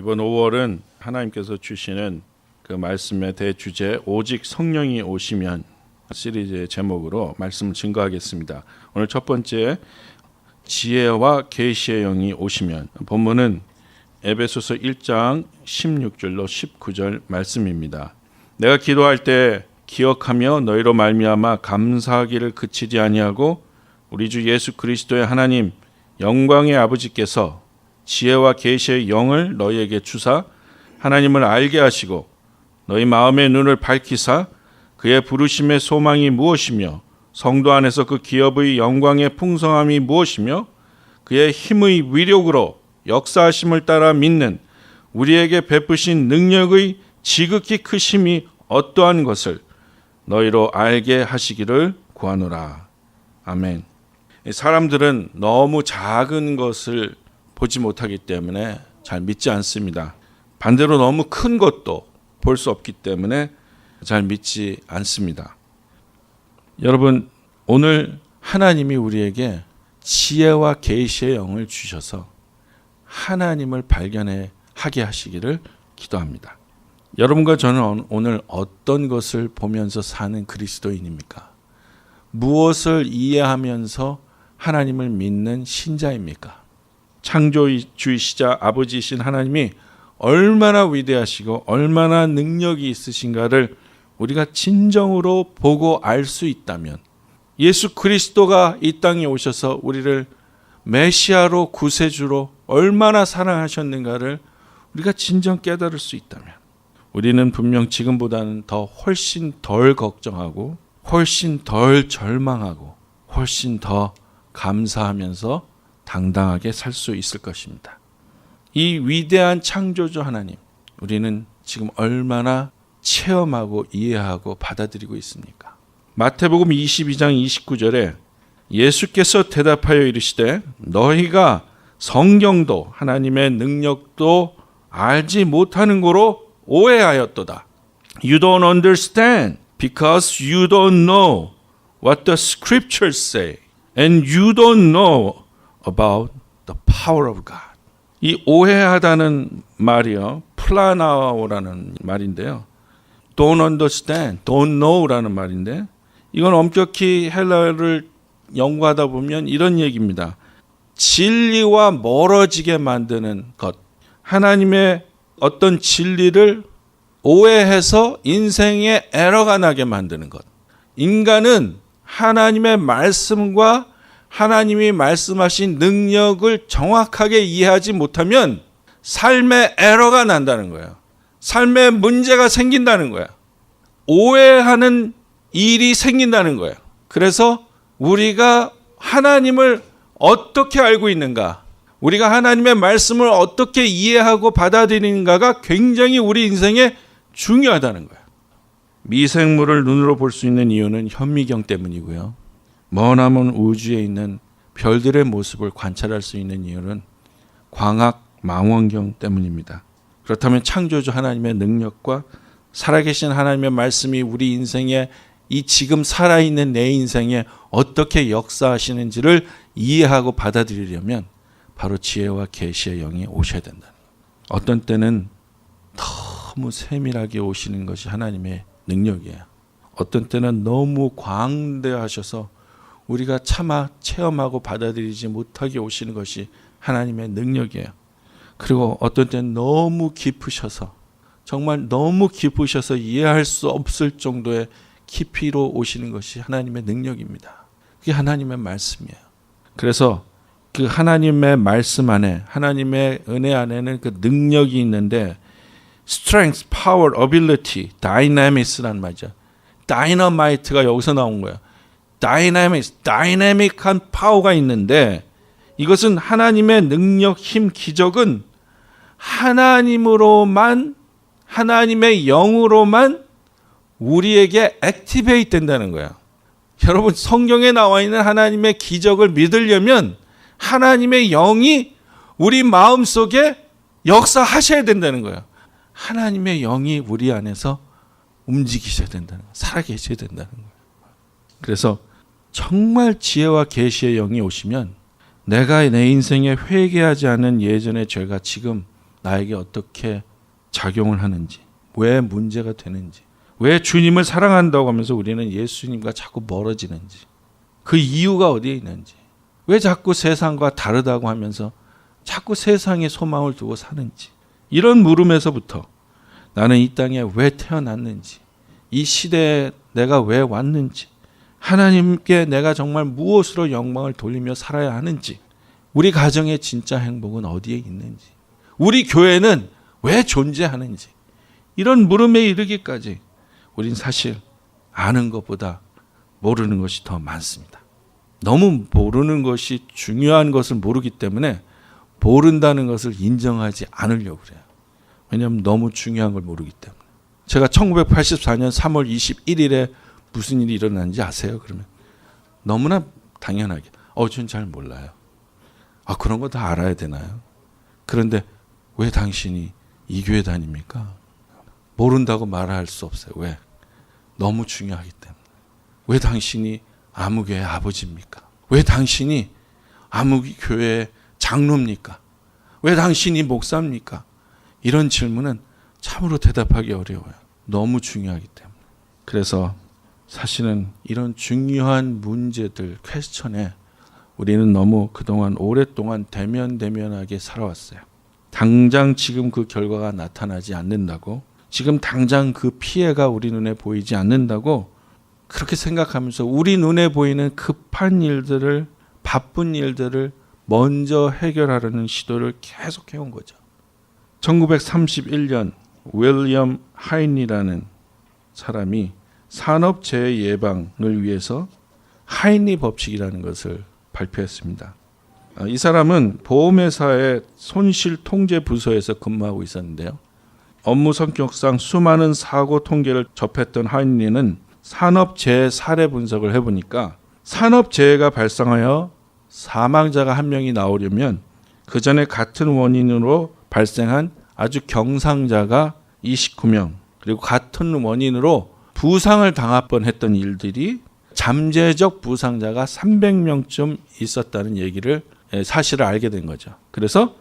이번 5월은 하나님께서 주시는 그 말씀의 대주제 오직 성령이 오시면 시리즈의 제목으로 말씀을 증거하겠습니다. 오늘 첫 번째 지혜와 계시의 영이 오시면, 본문은 에베소서 1장 16절로 19절 말씀입니다. 내가 기도할 때 기억하며 너희로 말미암아 감사하기를 그치지 아니하고 우리 주 예수 그리스도의 하나님 영광의 아버지께서 지혜와 계시의 영을 너희에게 주사 하나님을 알게 하시고 너희 마음의 눈을 밝히사 그의 부르심의 소망이 무엇이며 성도 안에서 그 기업의 영광의 풍성함이 무엇이며 그의 힘의 위력으로 역사하심을 따라 믿는 우리에게 베푸신 능력의 지극히 크심이 어떠한 것을 너희로 알게 하시기를 구하노라. 아멘. 사람들은 너무 작은 것을 보지 못하기 때문에 잘 믿지 않습니다. 반대로 너무 큰 것도 볼 수 없기 때문에 잘 믿지 않습니다. 여러분, 오늘 하나님이 우리에게 지혜와 계시의 영을 주셔서 하나님을 발견하게 하시기를 기도합니다. 여러분과 저는 오늘 어떤 것을 보면서 사는 그리스도인입니까? 무엇을 이해하면서 하나님을 믿는 신자입니까? 창조주이시자 아버지이신 하나님이 얼마나 위대하시고 얼마나 능력이 있으신가를 우리가 진정으로 보고 알 수 있다면, 예수 그리스도가 이 땅에 오셔서 우리를 메시아로 구세주로 얼마나 사랑하셨는가를 우리가 진정 깨달을 수 있다면, 우리는 분명 지금보다는 더 훨씬 덜 걱정하고 훨씬 덜 절망하고 훨씬 더 감사하면서 당당하게 살 수 있을 것입니다. 이 위대한 창조주 하나님, 우리는 지금 얼마나 체험하고 이해하고 받아들이고 있습니까? 마태복음 22장 29절에 예수께서 대답하여 이르시되 너희가 성경도 하나님의 능력도 알지 못하는 거로 오해하였도다. You don't understand because you don't know what the scriptures say and you don't know about the power of God. 이 오해하다는 말이요, 플라나오라는 말인데요. Don't understand, don't know라는 말인데, 이건 엄격히 헬라어를 연구하다 보면 이런 얘기입니다. 진리와 멀어지게 만드는 것, 하나님의 어떤 진리를 오해해서 인생에 에러가 나게 만드는 것. 인간은 하나님의 말씀과 하나님이 말씀하신 능력을 정확하게 이해하지 못하면 삶에 에러가 난다는 거예요. 삶에 문제가 생긴다는 거예요. 오해하는 일이 생긴다는 거예요. 그래서 우리가 하나님을 어떻게 알고 있는가, 우리가 하나님의 말씀을 어떻게 이해하고 받아들이는가가 굉장히 우리 인생에 중요하다는 거예요. 미생물을 눈으로 볼 수 있는 이유는 현미경 때문이고요. 머나먼 우주에 있는 별들의 모습을 관찰할 수 있는 이유는 광학 망원경 때문입니다. 그렇다면 창조주 하나님의 능력과 살아계신 하나님의 말씀이 우리 인생에, 이 지금 살아있는 내 인생에 어떻게 역사하시는지를 이해하고 받아들이려면 바로 지혜와 계시의 영이 오셔야 된다는 거예요. 어떤 때는 너무 세밀하게 오시는 것이 하나님의 능력이에요. 어떤 때는 너무 광대하셔서 우리가 차마 체험하고 받아들이지 못하게 오시는 것이 하나님의 능력이에요. 그리고 어떤 때는 너무 깊으셔서, 정말 너무 깊으셔서 이해할 수 없을 정도의 깊이로 오시는 것이 하나님의 능력입니다. 그게 하나님의 말씀이에요. 그래서 그 하나님의 말씀 안에, 하나님의 은혜 안에는 그 능력이 있는데, strength, power, ability, dynamics란 말이죠. 다이너마이트가 여기서 나온 거예요. 다이내믹한 파워가 있는데, 이것은 하나님의 능력, 힘, 기적은 하나님으로만, 하나님의 영으로만 우리에게 액티베이트 된다는 거예요. 여러분, 성경에 나와 있는 하나님의 기적을 믿으려면 하나님의 영이 우리 마음속에 역사하셔야 된다는 거예요. 하나님의 영이 우리 안에서 움직이셔야 된다는 거예요. 살아계셔야 된다는 거예요. 그래서 정말 지혜와 계시의 영이 오시면 내가 내 인생에 회개하지 않은 예전의 죄가 지금 나에게 어떻게 작용을 하는지, 왜 문제가 되는지, 왜 주님을 사랑한다고 하면서 우리는 예수님과 자꾸 멀어지는지, 그 이유가 어디에 있는지, 왜 자꾸 세상과 다르다고 하면서 자꾸 세상에 소망을 두고 사는지, 이런 물음에서부터 나는 이 땅에 왜 태어났는지, 이 시대에 내가 왜 왔는지, 하나님께 내가 정말 무엇으로 영광을 돌리며 살아야 하는지, 우리 가정의 진짜 행복은 어디에 있는지, 우리 교회는 왜 존재하는지, 이런 물음에 이르기까지 우린 사실 아는 것보다 모르는 것이 더 많습니다. 너무 모르는 것이 중요한 것을 모르기 때문에 모른다는 것을 인정하지 않으려고 그래요. 왜냐하면 너무 중요한 걸 모르기 때문에. 제가 1984년 3월 21일에 무슨 일이 일어났는지 아세요? 그러면 너무나 당연하게 전 잘 몰라요. 그런 거 다 알아야 되나요? 그런데 왜 당신이 이 교회 다닙니까? 모른다고 말할 수 없어요. 왜? 너무 중요하기 때문에. 왜 당신이 아무교회 아버지입니까? 왜 당신이 아무교회 장로입니까? 왜 당신이 목사입니까? 이런 질문은 참으로 대답하기 어려워요. 너무 중요하기 때문에. 그래서 사실은 이런 중요한 문제들, 퀘스천에 우리는 너무 그동안 오랫동안 대면대면하게 살아왔어요. 당장 지금 그 결과가 나타나지 않는다고, 지금 당장 그 피해가 우리 눈에 보이지 않는다고 그렇게 생각하면서 우리 눈에 보이는 급한 일들을, 바쁜 일들을 먼저 해결하려는 시도를 계속 해온 거죠. 1931년 윌리엄 하인리라는 사람이 산업재해 예방을 위해서 하인리 법칙이라는 것을 발표했습니다. 이 사람은 보험회사의 손실통제부서에서 근무하고 있었는데요. 업무 성격상 수많은 사고 통계를 접했던 하인리는 산업재해 사례 분석을 해보니까 산업재해가 발생하여 사망자가 한 명이 나오려면 그 전에 같은 원인으로 발생한 아주 경상자가 29명, 그리고 같은 원인으로 부상을 당할 뻔했던 일들이 잠재적 부상자가 300명쯤 있었다는 사실을 알게 된 거죠. 그래서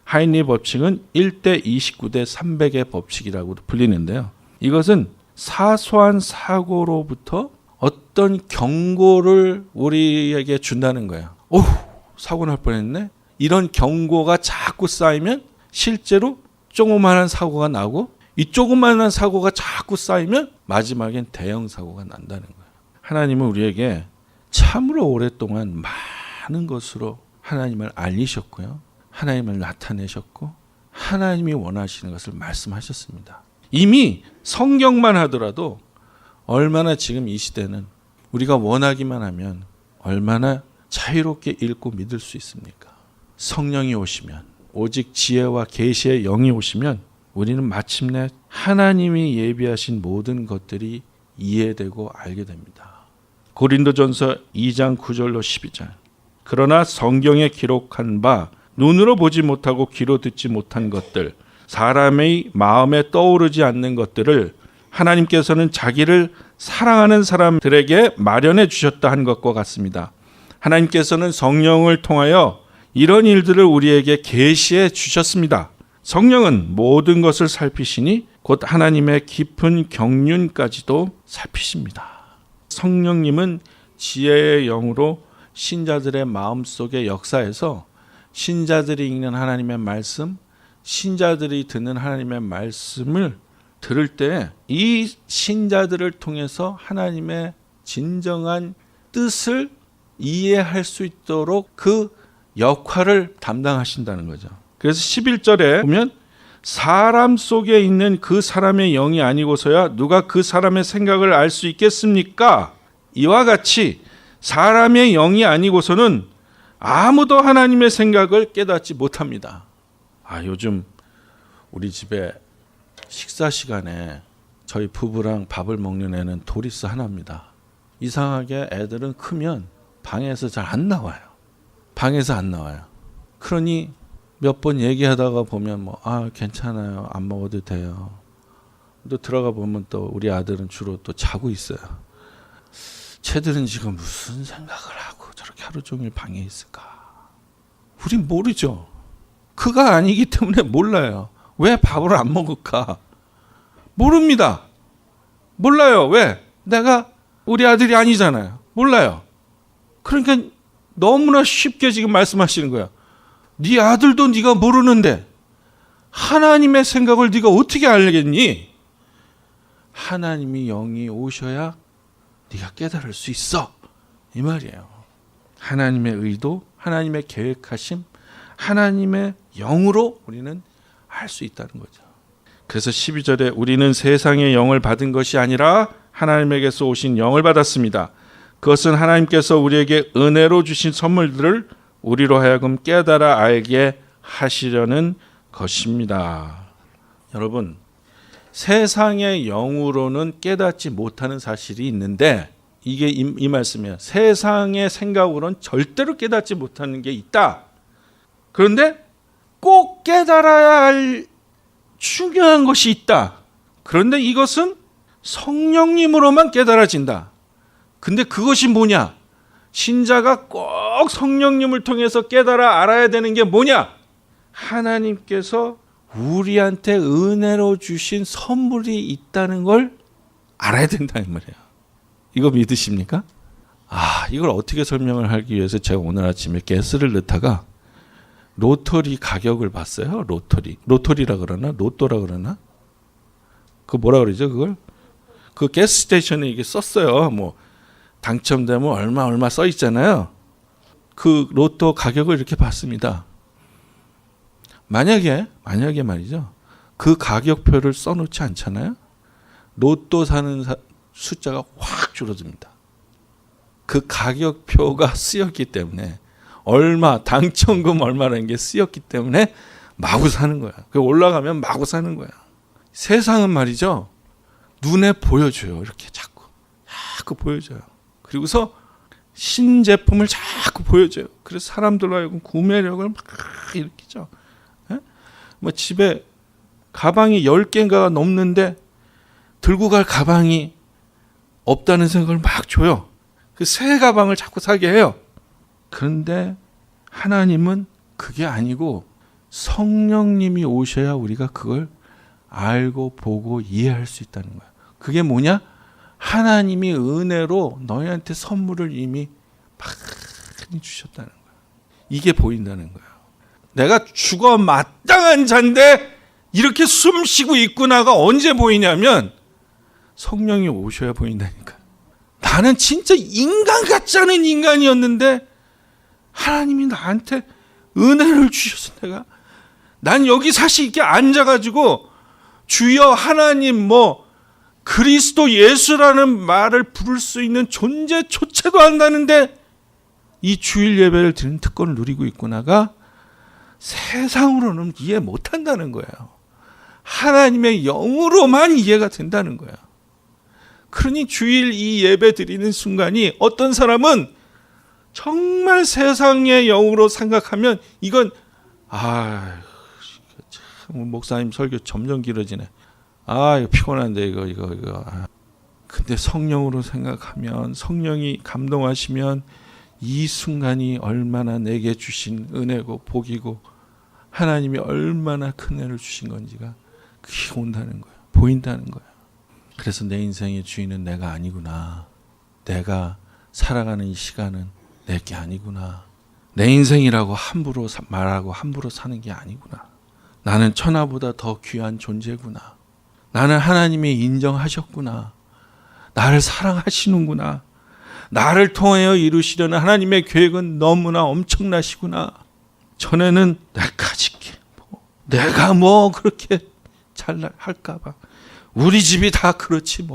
하인리 법칙은 1대 29대 300의 법칙이라고 불리는데요. 이것은 사소한 사고로부터 어떤 경고를 우리에게 준다는 거예요. 사고 날 뻔했네. 이런 경고가 자꾸 쌓이면 실제로 조그마한 사고가 나고, 이 조그마한 사고가 자꾸 쌓이면 마지막엔 대형 사고가 난다는 거예요. 하나님은 우리에게 참으로 오랫동안 많은 것으로 하나님을 알리셨고요. 하나님을 나타내셨고, 하나님이 원하시는 것을 말씀하셨습니다. 이미 성경만 하더라도 얼마나 지금 이 시대는 우리가 원하기만 하면 얼마나 자유롭게 읽고 믿을 수 있습니까? 성령이 오시면, 오직 지혜와 계시의 영이 오시면 우리는 마침내 하나님이 예비하신 모든 것들이 이해되고 알게 됩니다. 고린도전서 2장 9절로 12절. 그러나 성경에 기록한 바 눈으로 보지 못하고 귀로 듣지 못한 것들, 사람의 마음에 떠오르지 않는 것들을 하나님께서는 자기를 사랑하는 사람들에게 마련해 주셨다 한 것과 같습니다. 하나님께서는 성령을 통하여 이런 일들을 우리에게 계시해 주셨습니다. 성령은 모든 것을 살피시니 곧 하나님의 깊은 경륜까지도 살피십니다. 성령님은 지혜의 영으로 신자들의 마음속에 역사해서 신자들이 읽는 하나님의 말씀, 신자들이 듣는 하나님의 말씀을 들을 때 이 신자들을 통해서 하나님의 진정한 뜻을 이해할 수 있도록 그 역할을 담당하신다는 거죠. 그래서 11절에 보면 사람 속에 있는 그 사람의 영이 아니고서야 누가 그 사람의 생각을 알 수 있겠습니까? 이와 같이 사람의 영이 아니고서는 아무도 하나님의 생각을 깨닫지 못합니다. 요즘 우리 집에 식사 시간에 저희 부부랑 밥을 먹는 애는 도리스 하나입니다. 이상하게 애들은 크면 방에서 잘 안 나와요. 방에서 안 나와요. 그러니 몇 번 얘기하다가 보면 괜찮아요. 안 먹어도 돼요. 또 들어가 보면 또 우리 아들은 주로 또 자고 있어요. 쟤들은 지금 무슨 생각을 하고 저렇게 하루 종일 방에 있을까? 우린 모르죠. 그가 아니기 때문에 몰라요. 왜 밥을 안 먹을까? 모릅니다. 몰라요. 왜? 내가 우리 아들이 아니잖아요. 몰라요. 그러니까 너무나 쉽게 지금 말씀하시는 거야. 네 아들도 네가 모르는데 하나님의 생각을 네가 어떻게 알겠니? 하나님이 영이 오셔야 네가 깨달을 수 있어. 이 말이에요. 하나님의 의도, 하나님의 계획하심, 하나님의 영으로 우리는 알 수 있다는 거죠. 그래서 12절에 우리는 세상의 영을 받은 것이 아니라 하나님에게서 오신 영을 받았습니다. 그것은 하나님께서 우리에게 은혜로 주신 선물들을 우리로 하여금 깨달아 알게 하시려는 것입니다. 여러분, 세상의 영으로는 깨닫지 못하는 사실이 있는데 이게 이 말씀이에요. 세상의 생각으로는 절대로 깨닫지 못하는 게 있다. 그런데 꼭 깨달아야 할 중요한 것이 있다. 그런데 이것은 성령님으로만 깨달아진다. 근데 그것이 뭐냐? 신자가 꼭 성령님을 통해서 깨달아 알아야 되는 게 뭐냐? 하나님께서 우리한테 은혜로 주신 선물이 있다는 걸 알아야 된다는 말이에요. 이거 믿으십니까? 이걸 어떻게 설명을 하기 위해서 제가 오늘 아침에 가스를 넣다가 로터리 가격을 봤어요. 로터리라 그러나 로또라 그러나 그 뭐라 그러죠 그걸? 그 가스 스테이션에 이게 썼어요. 뭐 당첨되면 얼마 써 있잖아요. 그 로또 가격을 이렇게 봤습니다. 만약에 말이죠. 그 가격표를 써놓지 않잖아요. 로또 사는 숫자가 확 줄어듭니다. 그 가격표가 쓰였기 때문에 당첨금 얼마라는 게 쓰였기 때문에 마구 사는 거야. 그 올라가면 마구 사는 거야. 세상은 말이죠. 눈에 보여줘요. 이렇게 자꾸 보여줘요. 그리고서 신제품을 자꾸 보여줘요. 그래서 사람들로 하여금 구매력을 막 일으키죠. 뭐 집에 가방이 10개가 넘는데 들고 갈 가방이 없다는 생각을 막 줘요. 그 새 가방을 자꾸 사게 해요. 그런데 하나님은 그게 아니고 성령님이 오셔야 우리가 그걸 알고 보고 이해할 수 있다는 거야. 그게 뭐냐? 하나님이 은혜로 너희한테 선물을 이미 많이 주셨다는 거야. 이게 보인다는 거야. 내가 죽어 마땅한 자인데 이렇게 숨 쉬고 있구나가 언제 보이냐면 성령이 오셔야 보인다니까. 나는 진짜 인간 같지 않은 인간이었는데 하나님이 나한테 은혜를 주셔서 난 여기 사실 이렇게 앉아가지고 주여 하나님 그리스도 예수라는 말을 부를 수 있는 존재조차도 안다는데 이 주일 예배를 드리는 특권을 누리고 있구나가 세상으로는 이해 못한다는 거예요. 하나님의 영으로만 이해가 된다는 거예요. 그러니 주일 이 예배 드리는 순간이 어떤 사람은 정말 세상의 영으로 생각하면 이건 참 목사님 설교 점점 길어지네. 이거 피곤한데 이거. 근데 성령으로 생각하면 성령이 감동하시면 이 순간이 얼마나 내게 주신 은혜고 복이고 하나님이 얼마나 큰 은혜를 주신 건지가 그게 온다는 거예요. 보인다는 거예요. 그래서 내 인생의 주인은 내가 아니구나. 내가 살아가는 이 시간은 내게 아니구나. 내 인생이라고 함부로 말하고 함부로 사는 게 아니구나. 나는 천하보다 더 귀한 존재구나. 나는 하나님이 인정하셨구나. 나를 사랑하시는구나. 나를 통하여 이루시려는 하나님의 계획은 너무나 엄청나시구나. 전에는 내가 그렇게 잘 할까 봐. 우리 집이 다 그렇지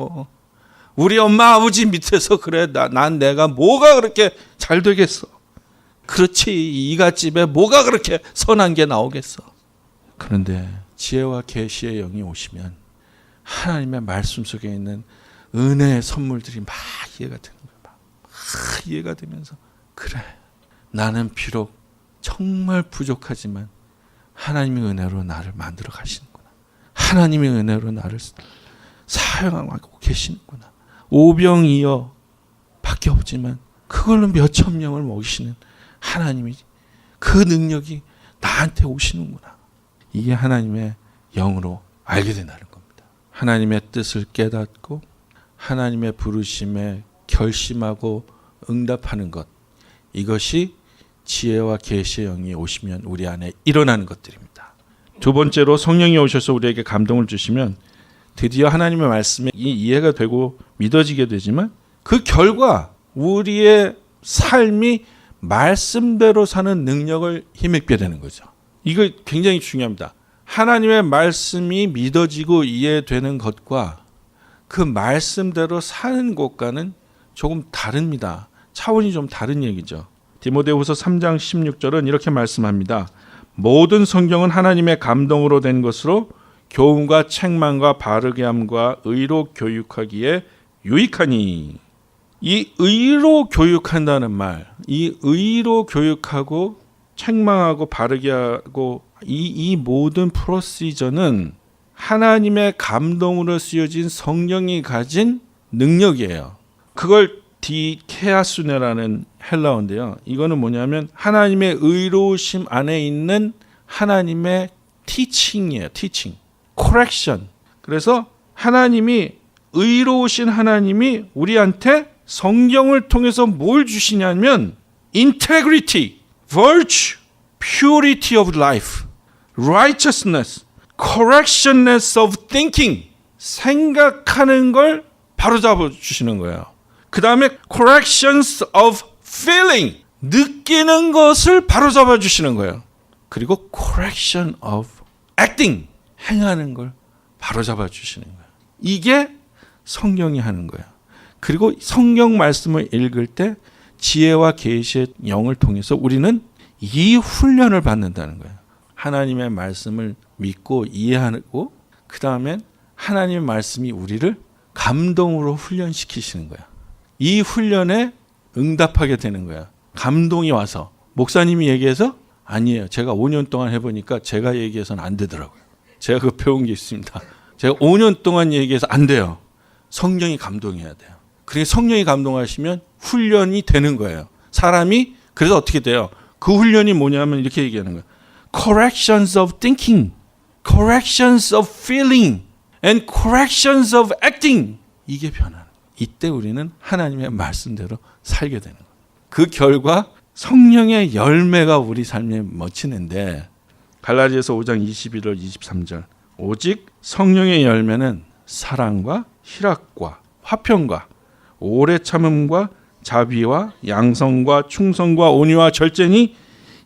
우리 엄마 아버지 밑에서 그래. 내가 뭐가 그렇게 잘 되겠어. 그렇지. 이갓집에 뭐가 그렇게 선한 게 나오겠어. 그런데 지혜와 계시의 영이 오시면 하나님의 말씀 속에 있는 은혜의 선물들이 막 이해가 되는 거야. 막 이해가 되면서 그래. 나는 비록 정말 부족하지만 하나님의 은혜로 나를 만들어 가시는구나. 하나님의 은혜로 나를 사용하고 계시는구나. 오병이어 밖에 없지만 그걸로 몇천 명을 먹이시는 하나님이 그 능력이 나한테 오시는구나. 이게 하나님의 영으로 알게 된다는 겁니다. 하나님의 뜻을 깨닫고 하나님의 부르심에 결심하고 응답하는 것, 이것이 지혜와 계시의 영이 오시면 우리 안에 일어나는 것들입니다. 두 번째로 성령이 오셔서 우리에게 감동을 주시면 드디어 하나님의 말씀이 이해가 되고 믿어지게 되지만 그 결과 우리의 삶이 말씀대로 사는 능력을 힘입게 되는 거죠. 이거 굉장히 중요합니다. 하나님의 말씀이 믿어지고 이해되는 것과 그 말씀대로 사는 것과는 조금 다릅니다. 차원이 좀 다른 얘기죠. 디모데후서 3장 16절은 이렇게 말씀합니다. 모든 성경은 하나님의 감동으로 된 것으로 교훈과 책망과 바르게 함과 의로 교육하기에 유익하니. 이 의로 교육한다는 말, 이 의로 교육하고 책망하고 바르게 하고 이 모든 프로시저는 하나님의 감동으로 쓰여진 성령이 가진 능력이에요. 그걸 디케아수네라는 헬라어인데요. 이거는 뭐냐면 하나님의 의로우심 안에 있는 하나님의 티칭이에요. 티칭, 코렉션. 그래서 하나님이 의로우신 하나님이 우리한테 성경을 통해서 뭘 주시냐면 integrity, virtue, purity of life, righteousness, correctness of thinking, 생각하는 걸 바로잡아 주시는 거예요. 그 다음에 corrections of feeling, 느끼는 것을 바로잡아 주시는 거예요. 그리고 correction of acting, 행하는 걸 바로잡아 주시는 거예요. 이게 성령이 하는 거예요. 그리고 성경 말씀을 읽을 때 지혜와 계시의 영을 통해서 우리는 이 훈련을 받는다는 거예요. 하나님의 말씀을 믿고 이해하고 그 다음에 하나님의 말씀이 우리를 감동으로 훈련시키시는 거야. 이 훈련에 응답하게 되는 거야. 감동이 와서 목사님이 얘기해서 아니에요. 제가 5년 동안 해보니까 제가 얘기해서는 안 되더라고요. 제가 그 배운 게 있습니다. 제가 5년 동안 얘기해서 안 돼요. 성령이 감동해야 돼요. 그러니까 성령이 감동하시면 훈련이 되는 거예요. 사람이 그래서 어떻게 돼요? 그 훈련이 뭐냐면 이렇게 얘기하는 거예요. Corrections of thinking, corrections of feeling, and corrections of acting. 이게 변하는 거예요. 이때 우리는 하나님의 말씀대로 살게 되는 거예요. 그 결과 성령의 열매가 우리 삶에 맺히는데 갈라디아서 5장 21절 23절 오직 성령의 열매는 사랑과 희락과 화평과 오래 참음과 자비와 양성과 충성과 온유와 절제니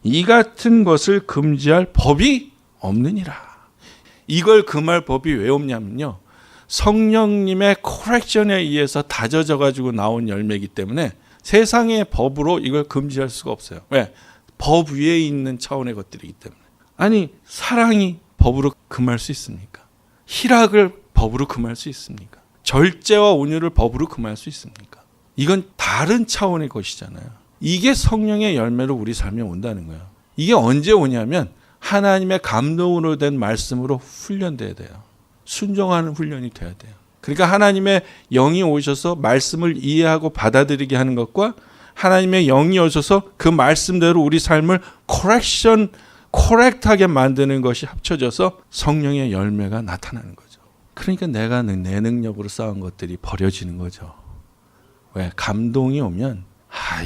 이 같은 것을 금지할 법이 없느니라. 이걸 금할 법이 왜 없냐면요. 성령님의 코렉션에 의해서 다져져 가지고 나온 열매이기 때문에 세상의 법으로 이걸 금지할 수가 없어요. 왜? 법 위에 있는 차원의 것들이기 때문에. 아니 사랑이 법으로 금할 수 있습니까? 희락을 법으로 금할 수 있습니까? 절제와 온유를 법으로 금할 수 있습니까? 이건 다른 차원의 것이잖아요. 이게 성령의 열매로 우리 삶에 온다는 거예요. 이게 언제 오냐면 하나님의 감동으로 된 말씀으로 훈련돼야 돼요. 순종하는 훈련이 돼야 돼요. 그러니까 하나님의 영이 오셔서 말씀을 이해하고 받아들이게 하는 것과 하나님의 영이 오셔서 그 말씀대로 우리 삶을 코렉트하게 만드는 것이 합쳐져서 성령의 열매가 나타나는 거죠. 그러니까 내가 내 능력으로 쌓은 것들이 버려지는 거죠. 왜? 감동이 오면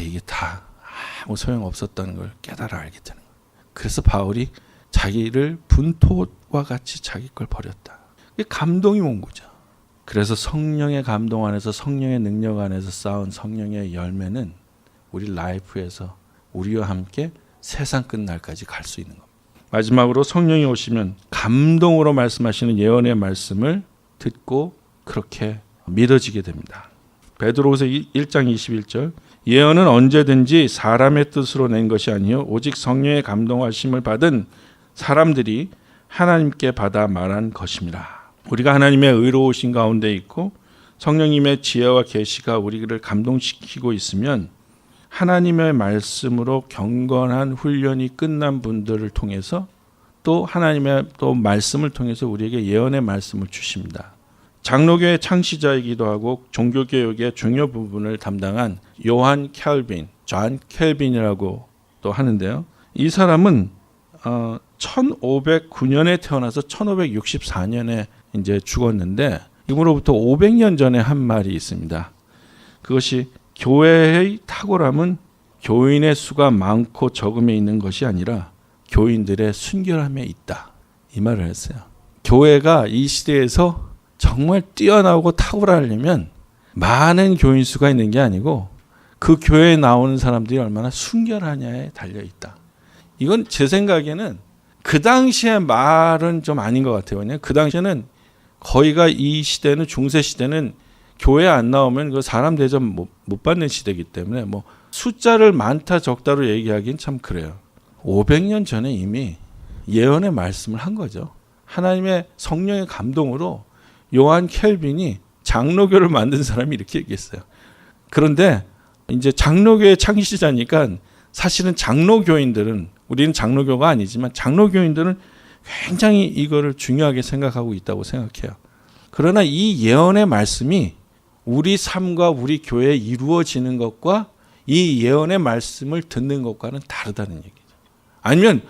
이게 다 아무 소용없었다는 걸 깨달아 알게 되는 거예요. 그래서 바울이 자기를 분토와 같이 자기 걸 버렸다. 이게 감동이 온 거죠. 그래서 성령의 감동 안에서 성령의 능력 안에서 쌓은 성령의 열매는 우리 라이프에서 우리와 함께 세상 끝날까지 갈 수 있는 겁니다. 마지막으로 성령이 오시면 감동으로 말씀하시는 예언의 말씀을 듣고 그렇게 믿어지게 됩니다. 베드로후서 1장 21절 예언은 언제든지 사람의 뜻으로 낸 것이 아니요 오직 성령의 감동하심을 받은 사람들이 하나님께 받아 말한 것입니다. 우리가 하나님의 의로우신 가운데 있고 성령님의 지혜와 계시가 우리를 감동시키고 있으면 하나님의 말씀으로 경건한 훈련이 끝난 분들을 통해서 또 하나님의 또 말씀을 통해서 우리에게 예언의 말씀을 주십니다. 장로교의 창시자이기도 하고 종교개혁의 중요 부분을 담당한 요한 켈빈, 존 켈빈이라고 또 하는데요. 이 사람은 1509년에 태어나서 1564년에 이제 죽었는데 이후로부터 500년 전에 한 말이 있습니다. 그것이 교회의 탁월함은 교인의 수가 많고 적음에 있는 것이 아니라 교인들의 순결함에 있다. 이 말을 했어요. 교회가 이 시대에서 정말 뛰어나고 탁월하려면 많은 교인 수가 있는 게 아니고 그 교회에 나오는 사람들이 얼마나 순결하냐에 달려 있다. 이건 제 생각에는 그 당시의 말은 좀 아닌 것 같아요. 왜냐하면 그 당시에는 거의가 이 시대는 중세 시대는 교회 안 나오면 그 사람 대접 못 받는 시대이기 때문에 뭐 숫자를 많다 적다로 얘기하기는 참 그래요. 500년 전에 이미 예언의 말씀을 한 거죠. 하나님의 성령의 감동으로 요한 켈빈이 장로교를 만든 사람이 이렇게 얘기했어요. 그런데 이제 장로교의 창시자니까 사실은 장로교인들은 우리는 장로교가 아니지만 장로교인들은 굉장히 이거를 중요하게 생각하고 있다고 생각해요. 그러나 이 예언의 말씀이 우리 삶과 우리 교회에 이루어지는 것과 이 예언의 말씀을 듣는 것과는 다르다는 얘기죠. 아니면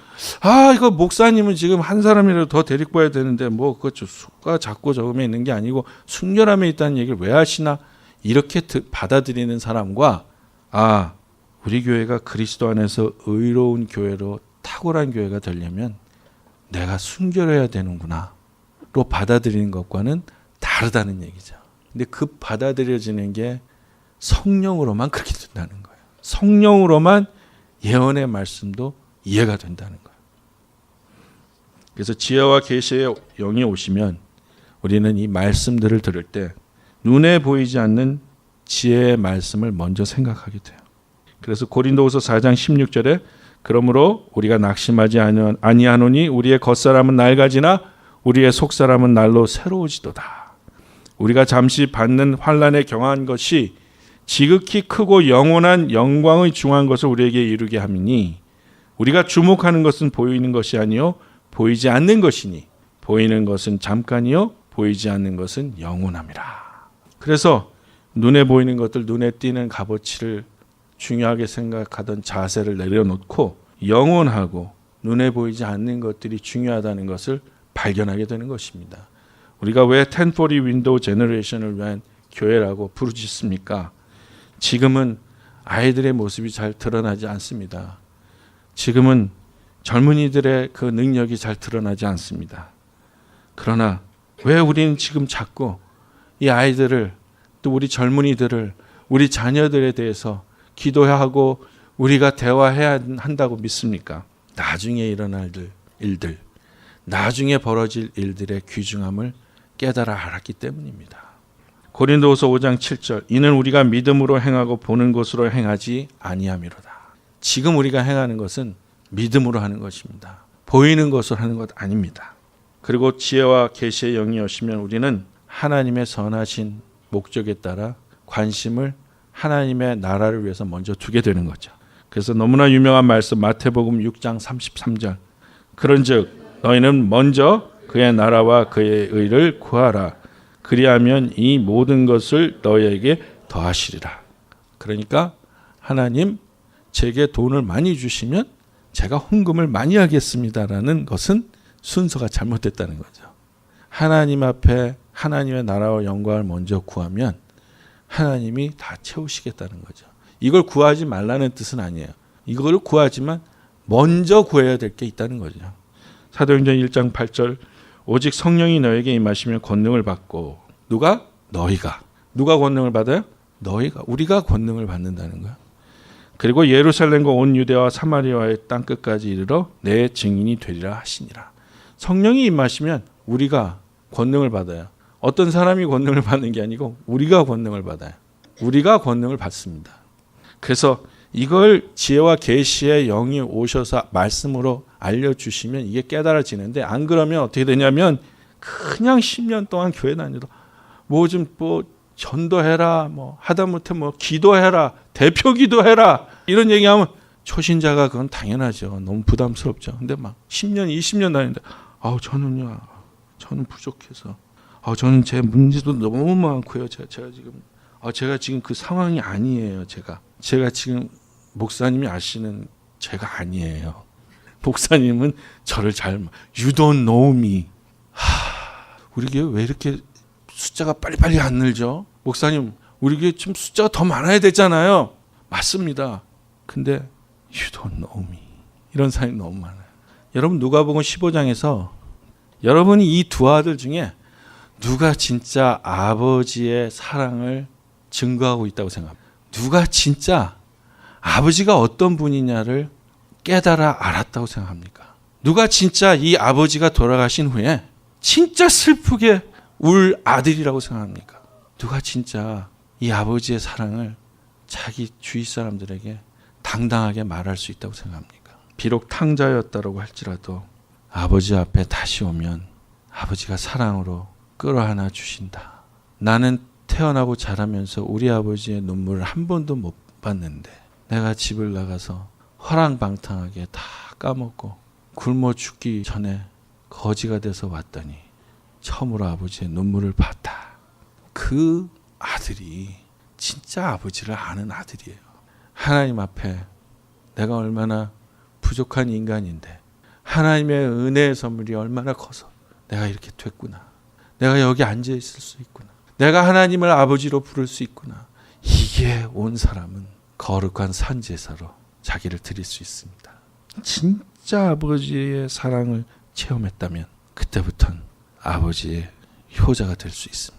이거 목사님은 지금 한 사람이라도 더 데리고 와야 되는데 뭐 그거 수가 작고 적음에 있는 게 아니고 순결함에 있다는 얘기를 왜 하시나 이렇게 받아들이는 사람과 우리 교회가 그리스도 안에서 의로운 교회로 탁월한 교회가 되려면 내가 순결해야 되는구나 로 받아들이는 것과는 다르다는 얘기죠. 근데 그 받아들여지는 게 성령으로만 그렇게 된다는 거예요. 성령으로만 예언의 말씀도 이해가 된다는 거예요. 그래서 지혜와 계시의 영이 오시면 우리는 이 말씀들을 들을 때 눈에 보이지 않는 지혜의 말씀을 먼저 생각하게 돼요. 그래서 고린도후서 4장 16절에 그러므로 우리가 낙심하지 아니하노니 우리의 겉사람은 낡아지나 우리의 속사람은 날로 새로워지도다. 우리가 잠시 받는 환난에 경한 것이 지극히 크고 영원한 영광의 중한 것을 우리에게 이루게 함이니 우리가 주목하는 것은 보이는 것이 아니요 보이지 않는 것이니 보이는 것은 잠깐이요 보이지 않는 것은 영원함이라. 그래서 눈에 보이는 것들, 눈에 띄는 값어치를 중요하게 생각하던 자세를 내려놓고 영원하고 눈에 보이지 않는 것들이 중요하다는 것을 발견하게 되는 것입니다. 우리가 왜 1040 윈도우 제너레이션을 위한 교회라고 부르짖습니까? 지금은 아이들의 모습이 잘 드러나지 않습니다. 지금은 젊은이들의 그 능력이 잘 드러나지 않습니다. 그러나 왜 우리는 지금 자꾸 이 아이들을 또 우리 젊은이들을 우리 자녀들에 대해서 기도하고 우리가 대화해야 한다고 믿습니까? 나중에 일어날 일들, 나중에 벌어질 일들의 귀중함을 깨달아 알았기 때문입니다. 고린도후서 5장 7절 이는 우리가 믿음으로 행하고 보는 것으로 행하지 아니함이로다. 지금 우리가 행하는 것은 믿음으로 하는 것입니다. 보이는 것으로 하는 것 아닙니다. 그리고 지혜와 계시의 영이 오시면 우리는 하나님의 선하신 목적에 따라 관심을 하나님의 나라를 위해서 먼저 두게 되는 거죠. 그래서 너무나 유명한 말씀 마태복음 6장 33절 그런즉 너희는 먼저 그의 나라와 그의 의를 구하라. 그리하면 이 모든 것을 너희에게 더하시리라. 그러니까 하나님 제게 돈을 많이 주시면 제가 헌금을 많이 하겠습니다라는 것은 순서가 잘못됐다는 거죠. 하나님 앞에 하나님의 나라와 영광을 먼저 구하면 하나님이 다 채우시겠다는 거죠. 이걸 구하지 말라는 뜻은 아니에요. 이걸 구하지만 먼저 구해야 될 게 있다는 거죠. 사도행전 1장 8절 오직 성령이 너에게 임하시면 권능을 받고 누가? 너희가. 누가 권능을 받아요? 너희가. 우리가 권능을 받는다는 거야. 그리고 예루살렘과 온 유대와 사마리아의 땅 끝까지 이르러 내 증인이 되리라 하시니라. 성령이 임하시면 우리가 권능을 받아요. 어떤 사람이 권능을 받는 게 아니고 우리가 권능을 받아요. 우리가 권능을 받습니다. 그래서 이걸 지혜와 계시의 영이 오셔서 말씀으로 알려주시면 이게 깨달아지는데 안 그러면 어떻게 되냐면 그냥 10년 동안 교회 다녀도 뭐 좀 전도해라 뭐 하다못해 뭐 기도해라 대표 기도해라 이런 얘기하면 초신자가 그건 당연하죠. 너무 부담스럽죠. 근데 막 10년 20년 다니는데 저는 부족해서 저는 제 문제도 너무 많고요. 제가 지금 그 상황이 아니에요. 제가 지금 목사님이 아시는 제가 아니에요. 목사님은 저를 잘 You don't know me. 우리 교회 왜 이렇게 숫자가 빨리빨리 안 늘죠? 목사님 우리 교회 좀 숫자가 더 많아야 되잖아요. 맞습니다. 근데 You don't know me. 이런 사람이 너무 많아요. 여러분 누가복음 15장에서 여러분이 이 두 아들 중에 누가 진짜 아버지의 사랑을 증거하고 있다고 생각합니다. 누가 진짜 아버지가 어떤 분이냐를 깨달아 알았다고 생각합니까? 누가 진짜 이 아버지가 돌아가신 후에 진짜 슬프게 울 아들이라고 생각합니까? 누가 진짜 이 아버지의 사랑을 자기 주위 사람들에게 당당하게 말할 수 있다고 생각합니까? 비록 탕자였다고 할지라도 아버지 앞에 다시 오면 아버지가 사랑으로 끌어안아 주신다. 나는 태어나고 자라면서 우리 아버지의 눈물을 한 번도 못 봤는데 내가 집을 나가서 허랑방탕하게 다 까먹고 굶어 죽기 전에 거지가 돼서 왔더니 처음으로 아버지의 눈물을 봤다. 그 아들이 진짜 아버지를 아는 아들이에요. 하나님 앞에 내가 얼마나 부족한 인간인데 하나님의 은혜의 선물이 얼마나 커서 내가 이렇게 됐구나. 내가 여기 앉아 있을 수 있구나. 내가 하나님을 아버지로 부를 수 있구나. 이게 온 사람은 거룩한 산제사로 자기를 드릴 수 있습니다. 진짜 아버지의 사랑을 체험했다면 그때부터는 아버지의 효자가 될 수 있습니다.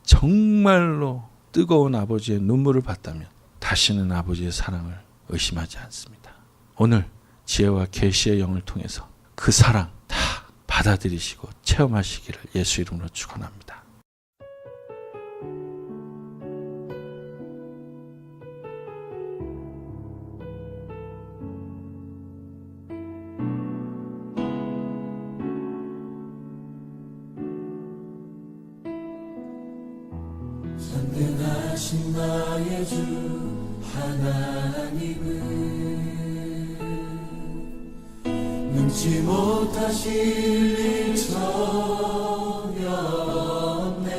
정말로 뜨거운 아버지의 눈물을 봤다면 다시는 아버지의 사랑을 의심하지 않습니다. 오늘 지혜와 계시의 영을 통해서 그 사랑 다 받아들이시고 체험하시기를 예수 이름으로 축원합니다. 전능하신 나의 주 하나님은 능치 못하실 일 전혀 없네.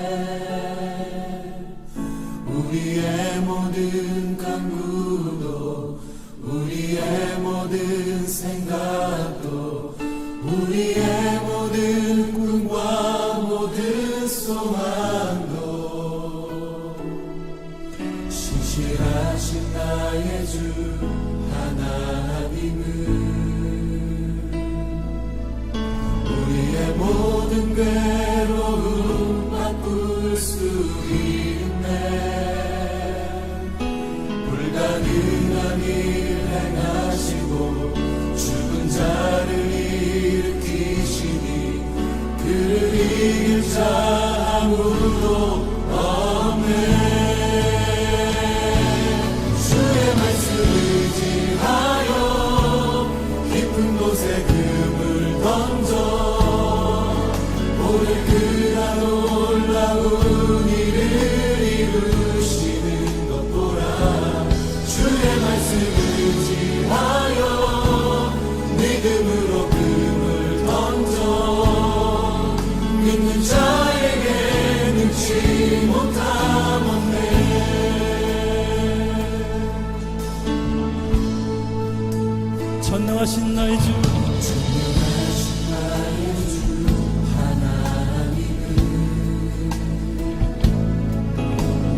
우리의 모든 간구도 우리의 모든 생각도 우리의 모든 꿈과 모든 소망도 신실하신 나의 주 하나님은 우리의 모든 괴로움 바꿀 수 있네. 불가능한 일 행하시고 죽은 자를 일으키시니 그를 이길 자 아무도 없네. 깊은 곳에 금을 던져 오늘 그가 놀라운 일을 이루시는 것 보라. 주의 말씀을 의지하여 믿음으로 금을 던져 믿는 자에게 능치 못함 없네. 전능하신 나의 주 전능하신 나의 주 하나님은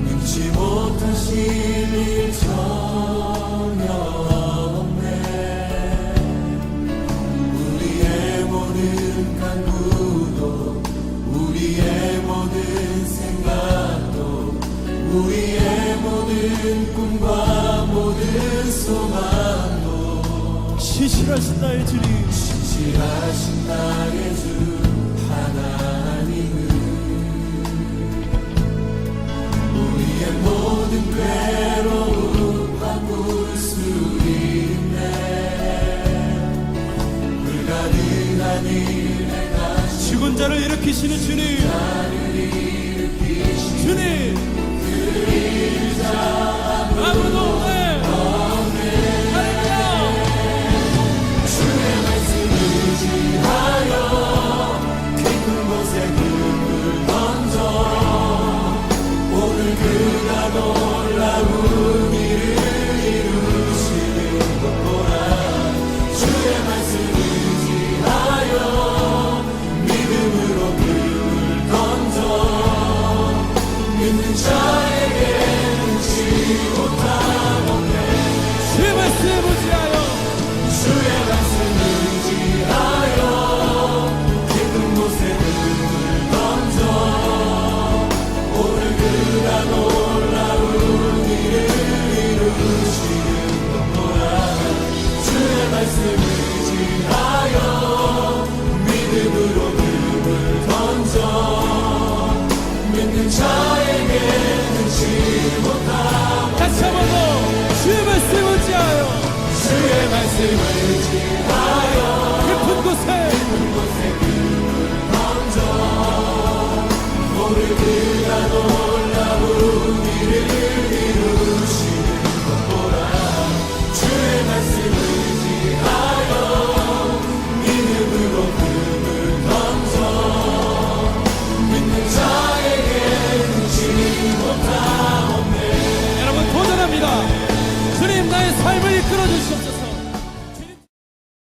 능치 못하실 일 전혀 없네. 우리의 모든 간구도 우리의 모든 생각도 우리의 모든 꿈과 모든 소망도 신실하신 나의 주님 신실하신 나의 주 하나님은 우리의 모든 괴로움 바꿀 수 있네. 불가능한 일 행하시고 죽은 자를 일으키시는 주님 주님 그를 이길 자 아무도 없네. 깊은 곳에 금을 던져 오늘 그가 놀라운 일을 이루시는 것 보라. 주의 말씀을 말씀을 지하여 깊은 곳에 오늘 그가 놀라운 일을 이루시는 것 보라 주의 말씀을 지하여 믿음으로 금을 던져 믿는 자에게 눈치는 못하옵네. 여러분 도전합니다. 주님 나의 삶을 이끌어 주시옵소서.